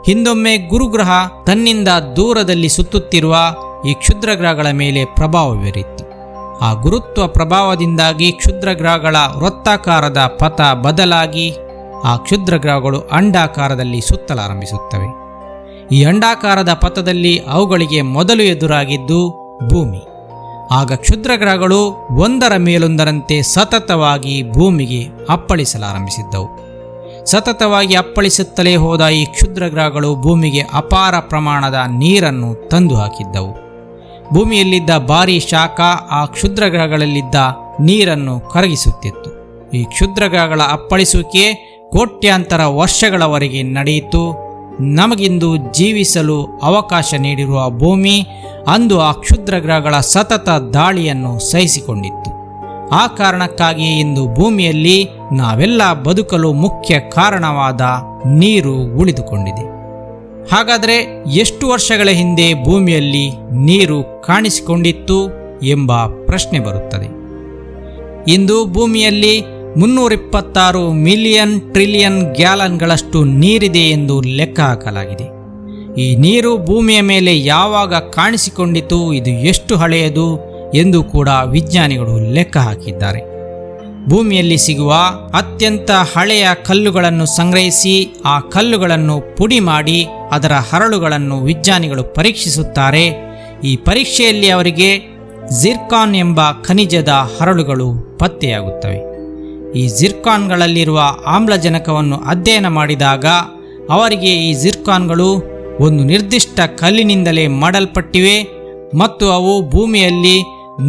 ಹಿಂದೊಮ್ಮೆ ಗುರುಗ್ರಹ ತನ್ನಿಂದ ದೂರದಲ್ಲಿ ಸುತ್ತುತ್ತಿರುವ ಈ ಕ್ಷುದ್ರಗ್ರಹಗಳ ಮೇಲೆ ಪ್ರಭಾವ ಬೀರಿತ್ತು. ಆ ಗುರುತ್ವ ಪ್ರಭಾವದಿಂದಾಗಿ ಕ್ಷುದ್ರಗ್ರಹಗಳ ವೃತ್ತಾಕಾರದ ಪಥ ಬದಲಾಗಿ ಆ ಕ್ಷುದ್ರಗ್ರಹಗಳು ಅಂಡಾಕಾರದಲ್ಲಿ ಸುತ್ತಲಾರಂಭಿಸುತ್ತವೆ. ಈ ಅಂಡಾಕಾರದ ಪಥದಲ್ಲಿ ಅವುಗಳಿಗೆ ಮೊದಲು ಎದುರಾಗಿದ್ದು ಭೂಮಿ. ಆಗ ಕ್ಷುದ್ರಗ್ರಹಗಳು ಒಂದರ ಮೇಲೊಂದರಂತೆ ಸತತವಾಗಿ ಭೂಮಿಗೆ ಅಪ್ಪಳಿಸಲಾರಂಭಿಸಿದ್ದವು. ಸತತವಾಗಿ ಅಪ್ಪಳಿಸುತ್ತಲೇ ಹೋದ ಈ ಕ್ಷುದ್ರಗ್ರಹಗಳು ಭೂಮಿಗೆ ಅಪಾರ ಪ್ರಮಾಣದ ನೀರನ್ನು ತಂದು ಹಾಕಿದ್ದವು. ಭೂಮಿಯಲ್ಲಿದ್ದ ಭಾರೀ ಶಾಖ ಆ ಕ್ಷುದ್ರಗ್ರಹಗಳಲ್ಲಿದ್ದ ನೀರನ್ನು ಕರಗಿಸುತ್ತಿತ್ತು. ಈ ಕ್ಷುದ್ರಗ್ರಹಗಳ ಅಪ್ಪಳಿಸುವಿಕೆ ಕೋಟ್ಯಾಂತರ ವರ್ಷಗಳವರೆಗೆ ನಡೆಯಿತು. ನಮಗಿಂದು ಜೀವಿಸಲು ಅವಕಾಶ ನೀಡಿರುವ ಭೂಮಿ ಅಂದು ಆ ಕ್ಷುದ್ರಗ್ರಹಗಳ ಸತತ ದಾಳಿಯನ್ನು ಸಹಿಸಿಕೊಂಡಿತ್ತು. ಆ ಕಾರಣಕ್ಕಾಗಿ ಇಂದು ಭೂಮಿಯಲ್ಲಿ ನಾವೆಲ್ಲ ಬದುಕಲು ಮುಖ್ಯ ಕಾರಣವಾದ ನೀರು ಉಳಿದುಕೊಂಡಿದೆ. ಹಾಗಾದರೆ ಎಷ್ಟು ವರ್ಷಗಳ ಹಿಂದೆ ಭೂಮಿಯಲ್ಲಿ ನೀರು ಕಾಣಿಸಿಕೊಂಡಿತ್ತು ಎಂಬ ಪ್ರಶ್ನೆ ಬರುತ್ತದೆ. ಇಂದು ಭೂಮಿಯಲ್ಲಿ 326 ಮಿಲಿಯನ್ ಟ್ರಿಲಿಯನ್ ಗ್ಯಾಲನ್ಗಳಷ್ಟು ನೀರಿದೆ ಎಂದು ಲೆಕ್ಕ ಹಾಕಲಾಗಿದೆ. ಈ ನೀರು ಭೂಮಿಯ ಮೇಲೆ ಯಾವಾಗ ಕಾಣಿಸಿಕೊಂಡಿತು, ಇದು ಎಷ್ಟು ಹಳೆಯದು ಎಂದು ಕೂಡ ವಿಜ್ಞಾನಿಗಳು ಲೆಕ್ಕ ಹಾಕಿದ್ದಾರೆ. ಭೂಮಿಯಲ್ಲಿ ಸಿಗುವ ಅತ್ಯಂತ ಹಳೆಯ ಕಲ್ಲುಗಳನ್ನು ಸಂಗ್ರಹಿಸಿ ಆ ಕಲ್ಲುಗಳನ್ನು ಪುಡಿ ಮಾಡಿ ಅದರ ಹರಳುಗಳನ್ನು ವಿಜ್ಞಾನಿಗಳು ಪರೀಕ್ಷಿಸುತ್ತಾರೆ. ಈ ಪರೀಕ್ಷೆಯಲ್ಲಿ ಅವರಿಗೆ ಜಿರ್ಕಾನ್ ಎಂಬ ಖನಿಜದ ಹರಳುಗಳು ಪತ್ತೆಯಾಗುತ್ತವೆ. ಈ ಜಿರ್ಕಾನ್ಗಳಲ್ಲಿರುವ ಆಮ್ಲಜನಕವನ್ನು ಅಧ್ಯಯನ ಮಾಡಿದಾಗ ಅವರಿಗೆ ಈ ಜಿರ್ಕಾನ್ಗಳು ಒಂದು ನಿರ್ದಿಷ್ಟ ಕಲ್ಲಿನಿಂದಲೇ ಮಾಡಲ್ಪಟ್ಟಿವೆ ಮತ್ತು ಅವು ಭೂಮಿಯಲ್ಲಿ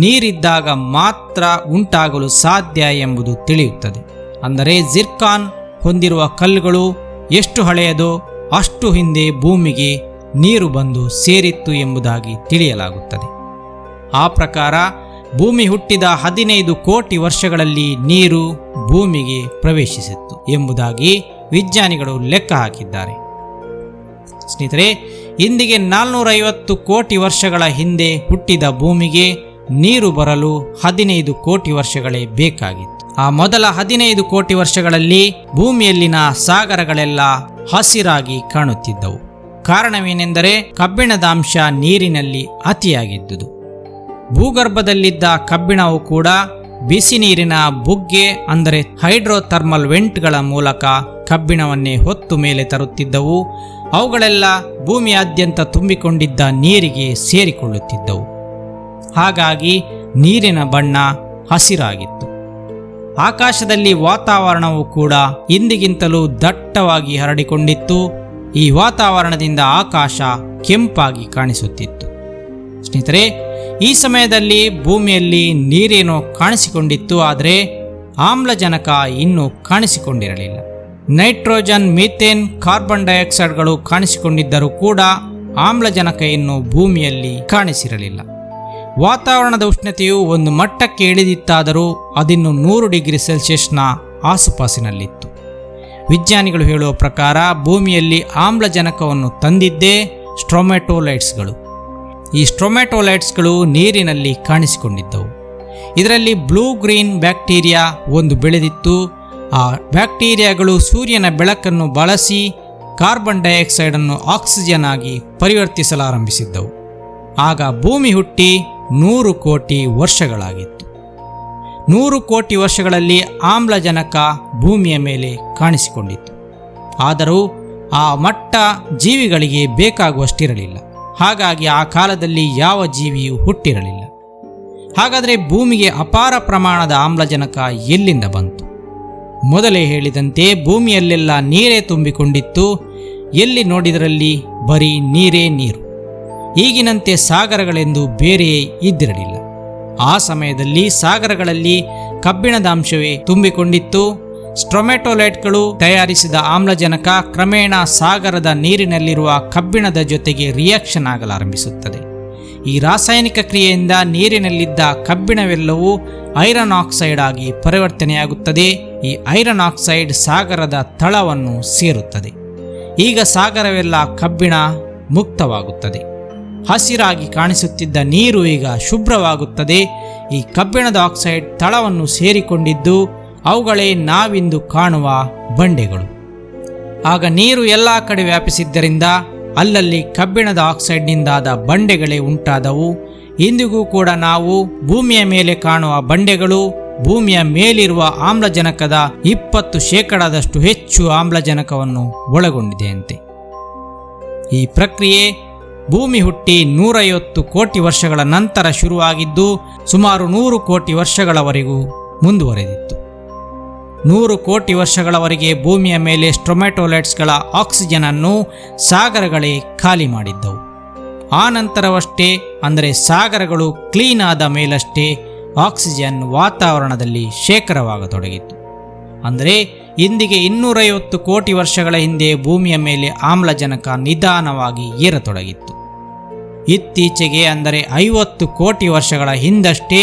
ನೀರಿದ್ದಾಗ ಮಾತ್ರ ಉಂಟಾಗಲು ಸಾಧ್ಯ ಎಂಬುದು ತಿಳಿಯುತ್ತದೆ. ಅಂದರೆ ಜಿರ್ಕಾನ್ ಹೊಂದಿರುವ ಕಲ್ಲುಗಳು ಎಷ್ಟು ಹಳೆಯದೋ ಅಷ್ಟು ಹಿಂದೆ ಭೂಮಿಗೆ ನೀರು ಬಂದು ಸೇರಿತ್ತು ಎಂಬುದಾಗಿ ತಿಳಿಯಲಾಗುತ್ತದೆ. ಆ ಪ್ರಕಾರ ಭೂಮಿ ಹುಟ್ಟಿದ 15 ಕೋಟಿ ವರ್ಷಗಳಲ್ಲಿ ನೀರು ಭೂಮಿಗೆ ಪ್ರವೇಶಿಸಿತ್ತು ಎಂಬುದಾಗಿ ವಿಜ್ಞಾನಿಗಳು ಲೆಕ್ಕ ಹಾಕಿದ್ದಾರೆ. ಸ್ನೇಹಿತರೆ, ಇಂದಿಗೆ 450 ಕೋಟಿ ವರ್ಷಗಳ ಹಿಂದೆ ಹುಟ್ಟಿದ ಭೂಮಿಗೆ ನೀರು ಬರಲು 15 ಕೋಟಿ ವರ್ಷಗಳೇ ಬೇಕಾಗಿತ್ತು. ಆ ಮೊದಲ 15 ಕೋಟಿ ವರ್ಷಗಳಲ್ಲಿ ಭೂಮಿಯಲ್ಲಿನ ಸಾಗರಗಳೆಲ್ಲ ಹಸಿರಾಗಿ ಕಾಣುತ್ತಿದ್ದವು. ಕಾರಣವೇನೆಂದರೆ ಕಬ್ಬಿಣದ ಅಂಶ ನೀರಿನಲ್ಲಿ ಅತಿಯಾಗಿದ್ದುದು. ಭೂಗರ್ಭದಲ್ಲಿದ್ದ ಕಬ್ಬಿಣವು ಕೂಡ ಬಿಸಿ ನೀರಿನ ಬುಗ್ಗೆ ಅಂದರೆ ಹೈಡ್ರೋಥರ್ಮಲ್ ವೆಂಟ್ಗಳ ಮೂಲಕ ಕಬ್ಬಿಣವನ್ನೇ ಹೊತ್ತು ಮೇಲೆ ತರುತ್ತಿದ್ದವು. ಅವುಗಳೆಲ್ಲ ಭೂಮಿಯಾದ್ಯಂತ ತುಂಬಿಕೊಂಡಿದ್ದ ನೀರಿಗೆ ಸೇರಿಕೊಳ್ಳುತ್ತಿದ್ದವು. ಹಾಗಾಗಿ ನೀರಿನ ಬಣ್ಣ ಹಸಿರಾಗಿತ್ತು. ಆಕಾಶದಲ್ಲಿ ವಾತಾವರಣವು ಕೂಡ ಇಂದಿಗಿಂತಲೂ ದಟ್ಟವಾಗಿ ಹರಡಿಕೊಂಡಿತ್ತು. ಈ ವಾತಾವರಣದಿಂದ ಆಕಾಶ ಕೆಂಪಾಗಿ ಕಾಣಿಸುತ್ತಿತ್ತು. ಸ್ನೇಹಿತರೆ, ಈ ಸಮಯದಲ್ಲಿ ಭೂಮಿಯಲ್ಲಿ ನೀರೇನೋ ಕಾಣಿಸಿಕೊಂಡಿತ್ತು, ಆದರೆ ಆಮ್ಲಜನಕ ಇನ್ನೂ ಕಾಣಿಸಿಕೊಂಡಿರಲಿಲ್ಲ. ನೈಟ್ರೋಜನ್, ಮೀಥೇನ್, ಕಾರ್ಬನ್ ಡೈಆಕ್ಸೈಡ್ಗಳು ಕಾಣಿಸಿಕೊಂಡಿದ್ದರೂ ಕೂಡ ಆಮ್ಲಜನಕ ಇನ್ನೂ ಭೂಮಿಯಲ್ಲಿ ಕಾಣಿಸಿರಲಿಲ್ಲ. ವಾತಾವರಣದ ಉಷ್ಣತೆಯು ಒಂದು ಮಟ್ಟಕ್ಕೆ ಇಳಿದಿತ್ತಾದರೂ ಅದಿನ್ನು 100 ಡಿಗ್ರಿ ಸೆಲ್ಸಿಯಸ್ನ ಆಸುಪಾಸಿನಲ್ಲಿತ್ತು. ವಿಜ್ಞಾನಿಗಳು ಹೇಳುವ ಪ್ರಕಾರ ಭೂಮಿಯಲ್ಲಿ ಆಮ್ಲಜನಕವನ್ನು ತಂದಿದ್ದೇ ಸ್ಟ್ರೊಮ್ಯಾಟೋಲೈಟ್ಸ್ಗಳು. ಈ ಸ್ಟ್ರೊಮ್ಯಾಟೊಲೈಟ್ಸ್ಗಳು ನೀರಿನಲ್ಲಿ ಕಾಣಿಸಿಕೊಂಡಿದ್ದವು. ಇದರಲ್ಲಿ ಬ್ಲೂ ಗ್ರೀನ್ ಬ್ಯಾಕ್ಟೀರಿಯಾ ಒಂದು ಬೆಳೆದಿತ್ತು. ಆ ಬ್ಯಾಕ್ಟೀರಿಯಾಗಳು ಸೂರ್ಯನ ಬೆಳಕನ್ನು ಬಳಸಿ ಕಾರ್ಬನ್ ಡೈಆಕ್ಸೈಡನ್ನು ಆಕ್ಸಿಜನ್ ಆಗಿ ಪರಿವರ್ತಿಸಲಾರಂಭಿಸಿದ್ದವು. ಆಗ ಭೂಮಿ ಹುಟ್ಟಿ 100 ಕೋಟಿ ವರ್ಷಗಳಾಗಿತ್ತು. 100 ಕೋಟಿ ವರ್ಷಗಳಲ್ಲಿ ಆಮ್ಲಜನಕ ಭೂಮಿಯ ಮೇಲೆ ಕಾಣಿಸಿಕೊಂಡಿತ್ತು. ಆದರೂ ಆ ಮಟ್ಟ ಜೀವಿಗಳಿಗೆ ಬೇಕಾಗುವಷ್ಟಿರಲಿಲ್ಲ. ಹಾಗಾಗಿ ಆ ಕಾಲದಲ್ಲಿ ಯಾವ ಜೀವಿಯೂ ಹುಟ್ಟಿರಲಿಲ್ಲ. ಹಾಗಾದರೆ ಭೂಮಿಗೆ ಅಪಾರ ಪ್ರಮಾಣದ ಆಮ್ಲಜನಕ ಎಲ್ಲಿಂದ ಬಂತು? ಮೊದಲೇ ಹೇಳಿದಂತೆ ಭೂಮಿಯಲ್ಲೆಲ್ಲ ನೀರೇ ತುಂಬಿಕೊಂಡಿತ್ತು. ಎಲ್ಲಿ ನೋಡಿದರಲ್ಲಿ ಬರೀ ನೀರೇ ನೀರು. ಈಗಿನಂತೆ ಸಾಗರಗಳೆಂದು ಬೇರೆಯೇ ಇದ್ದಿರಲಿಲ್ಲ. ಆ ಸಮಯದಲ್ಲಿ ಸಾಗರಗಳಲ್ಲಿ ಕಬ್ಬಿಣದ ಅಂಶವೇ ತುಂಬಿಕೊಂಡಿತ್ತು. ಸ್ಟ್ರೊಮ್ಯಾಟೊಲೈಟ್ಗಳು ತಯಾರಿಸಿದ ಆಮ್ಲಜನಕ ಕ್ರಮೇಣ ಸಾಗರದ ನೀರಿನಲ್ಲಿರುವ ಕಬ್ಬಿಣದ ಜೊತೆಗೆ ರಿಯಾಕ್ಷನ್ ಆಗಲಾರಂಭಿಸುತ್ತದೆ. ಈ ರಾಸಾಯನಿಕ ಕ್ರಿಯೆಯಿಂದ ನೀರಿನಲ್ಲಿದ್ದ ಕಬ್ಬಿಣವೆಲ್ಲವೂ ಐರನ್ ಆಕ್ಸೈಡ್ ಆಗಿ ಪರಿವರ್ತನೆಯಾಗುತ್ತದೆ. ಈ ಐರನ್ ಆಕ್ಸೈಡ್ ಸಾಗರದ ತಳವನ್ನು ಸೇರುತ್ತದೆ. ಈಗ ಸಾಗರವೆಲ್ಲ ಕಬ್ಬಿಣ ಮುಕ್ತವಾಗುತ್ತದೆ. ಹಸಿರಾಗಿ ಕಾಣಿಸುತ್ತಿದ್ದ ನೀರು ಈಗ ಶುಭ್ರವಾಗುತ್ತದೆ. ಈ ಕಬ್ಬಿಣದ ಆಕ್ಸೈಡ್ ತಳವನ್ನು ಸೇರಿಕೊಂಡಿದ್ದು ಅವುಗಳೇ ನಾವಿಂದು ಕಾಣುವ ಬಂಡೆಗಳು. ಆಗ ನೀರು ಎಲ್ಲ ಕಡೆ ವ್ಯಾಪಿಸಿದ್ದರಿಂದ ಅಲ್ಲಲ್ಲಿ ಕಬ್ಬಿಣದ ಆಕ್ಸೈಡ್ನಿಂದಾದ ಬಂಡೆಗಳೇ ಉಂಟಾದವು. ಇಂದಿಗೂ ಕೂಡ ನಾವು ಭೂಮಿಯ ಮೇಲೆ ಕಾಣುವ ಬಂಡೆಗಳು ಭೂಮಿಯ ಮೇಲಿರುವ ಆಮ್ಲಜನಕದ 20% ಹೆಚ್ಚು ಆಮ್ಲಜನಕವನ್ನು ಒಳಗೊಂಡಿದೆಯಂತೆ. ಈ ಪ್ರಕ್ರಿಯೆ ಭೂಮಿ ಹುಟ್ಟಿ 150 ಕೋಟಿ ವರ್ಷಗಳ ನಂತರ ಶುರುವಾಗಿದ್ದು ಸುಮಾರು 100 ಕೋಟಿ ವರ್ಷಗಳವರೆಗೂ ಮುಂದುವರೆದಿತ್ತು. 100 ಕೋಟಿ ವರ್ಷಗಳವರೆಗೆ ಭೂಮಿಯ ಮೇಲೆ ಸ್ಟ್ರೊಮ್ಯಾಟೊಲೈಟ್ಸ್ಗಳ ಆಕ್ಸಿಜನ್ ಅನ್ನು ಸಾಗರಗಳೇ ಖಾಲಿ ಮಾಡಿದ್ದವು. ಆ ನಂತರವಷ್ಟೇ, ಅಂದರೆ ಸಾಗರಗಳು ಕ್ಲೀನ್ ಆದ ಮೇಲಷ್ಟೇ ಆಕ್ಸಿಜನ್ ವಾತಾವರಣದಲ್ಲಿ ಶೇಖರವಾಗತೊಡಗಿತು. ಅಂದರೆ ಇಂದಿಗೆ 250 ಕೋಟಿ ವರ್ಷಗಳ ಹಿಂದೆ ಭೂಮಿಯ ಮೇಲೆ ಆಮ್ಲಜನಕ ನಿಧಾನವಾಗಿ ಏರತೊಡಗಿತ್ತು. ಇತ್ತೀಚೆಗೆ ಅಂದರೆ 50 ಕೋಟಿ ವರ್ಷಗಳ ಹಿಂದಷ್ಟೇ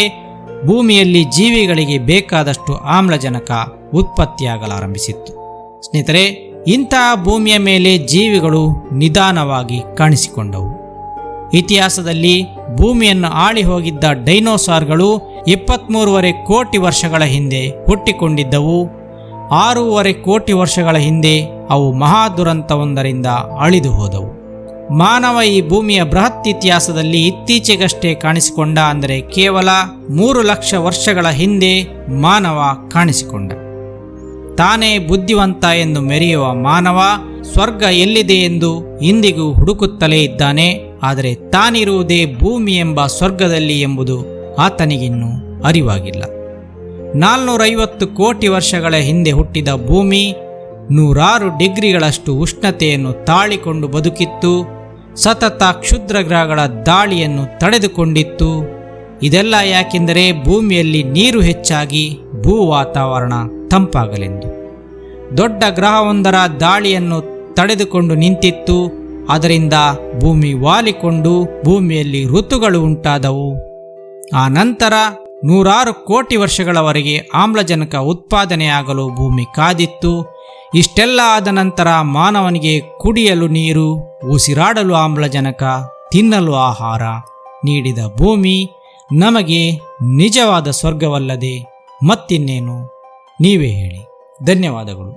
ಭೂಮಿಯಲ್ಲಿ ಜೀವಿಗಳಿಗೆ ಬೇಕಾದಷ್ಟು ಆಮ್ಲಜನಕ ಉತ್ಪತ್ತಿಯಾಗಲಾರಂಭಿಸಿತ್ತು. ಸ್ನೇಹಿತರೆ, ಇಂತಹ ಭೂಮಿಯ ಮೇಲೆ ಜೀವಿಗಳು ನಿಧಾನವಾಗಿ ಕಾಣಿಸಿಕೊಂಡವು. ಇತಿಹಾಸದಲ್ಲಿ ಭೂಮಿಯನ್ನು ಆಳಿ ಹೋಗಿದ್ದ ಡೈನೋಸಾರ್ಗಳು 23.5 ಕೋಟಿ ವರ್ಷಗಳ ಹಿಂದೆ ಹುಟ್ಟಿಕೊಂಡಿದ್ದವು. 6.5 ಕೋಟಿ ವರ್ಷಗಳ ಹಿಂದೆ ಅವು ಮಹಾದುರಂತವೊಂದರಿಂದ ಅಳಿದು ಹೋದವು. ಮಾನವ ಈ ಭೂಮಿಯ ಬೃಹತ್ ಇತಿಹಾಸದಲ್ಲಿ ಇತ್ತೀಚೆಗಷ್ಟೇ ಕಾಣಿಸಿಕೊಂಡ, ಅಂದರೆ ಕೇವಲ 3 ಲಕ್ಷ ವರ್ಷಗಳ ಹಿಂದೆ ಮಾನವ ಕಾಣಿಸಿಕೊಂಡ. ತಾನೇ ಬುದ್ಧಿವಂತ ಎಂದು ಮೆರೆಯುವ ಮಾನವ ಸ್ವರ್ಗ ಎಲ್ಲಿದೆ ಎಂದು ಇಂದಿಗೂ ಹುಡುಕುತ್ತಲೇ ಇದ್ದಾನೆ. ಆದರೆ ತಾನಿರುವುದೇ ಭೂಮಿ ಎಂಬ ಸ್ವರ್ಗದಲ್ಲಿ ಎಂಬುದು ಆತನಿಗಿನ್ನೂ ಅರಿವಾಗಿಲ್ಲ. 450 ಕೋಟಿ ವರ್ಷಗಳ ಹಿಂದೆ ಹುಟ್ಟಿದ ಭೂಮಿ 106 ಡಿಗ್ರಿಗಳಷ್ಟು ಉಷ್ಣತೆಯನ್ನು ತಾಳಿಕೊಂಡು ಬದುಕಿತ್ತು. ಸತತ ಕ್ಷುದ್ರ ಗ್ರಹಗಳ ದಾಳಿಯನ್ನು ತಡೆದುಕೊಂಡಿತ್ತು. ಇದೆಲ್ಲ ಯಾಕೆಂದರೆ ಭೂಮಿಯಲ್ಲಿ ನೀರು ಹೆಚ್ಚಾಗಿ ಭೂ ವಾತಾವರಣ ತಂಪಾಗಲೆಂದು. ದೊಡ್ಡ ಗ್ರಹವೊಂದರ ದಾಳಿಯನ್ನು ತಡೆದುಕೊಂಡು ನಿಂತಿತ್ತು. ಅದರಿಂದ ಭೂಮಿ ವಾಲಿಕೊಂಡು ಭೂಮಿಯಲ್ಲಿ ಋತುಗಳು ಉಂಟಾದವು. ಆ ನಂತರ 106 ಕೋಟಿ ವರ್ಷಗಳವರೆಗೆ ಆಮ್ಲಜನಕ ಉತ್ಪಾದನೆಯಾಗಲು ಭೂಮಿ ಕಾದಿತ್ತು. ಇಷ್ಟೆಲ್ಲ ಆದ ನಂತರ ಮಾನವನಿಗೆ ಕುಡಿಯಲು ನೀರು, ಉಸಿರಾಡಲು ಆಮ್ಲಜನಕ, ತಿನ್ನಲು ಆಹಾರ ನೀಡಿದ ಭೂಮಿ ನಮಗೆ ನಿಜವಾದ ಸ್ವರ್ಗವಲ್ಲದೆ ಮತ್ತಿನ್ನೇನು? ನೀವೇ ಹೇಳಿ. ಧನ್ಯವಾದಗಳು.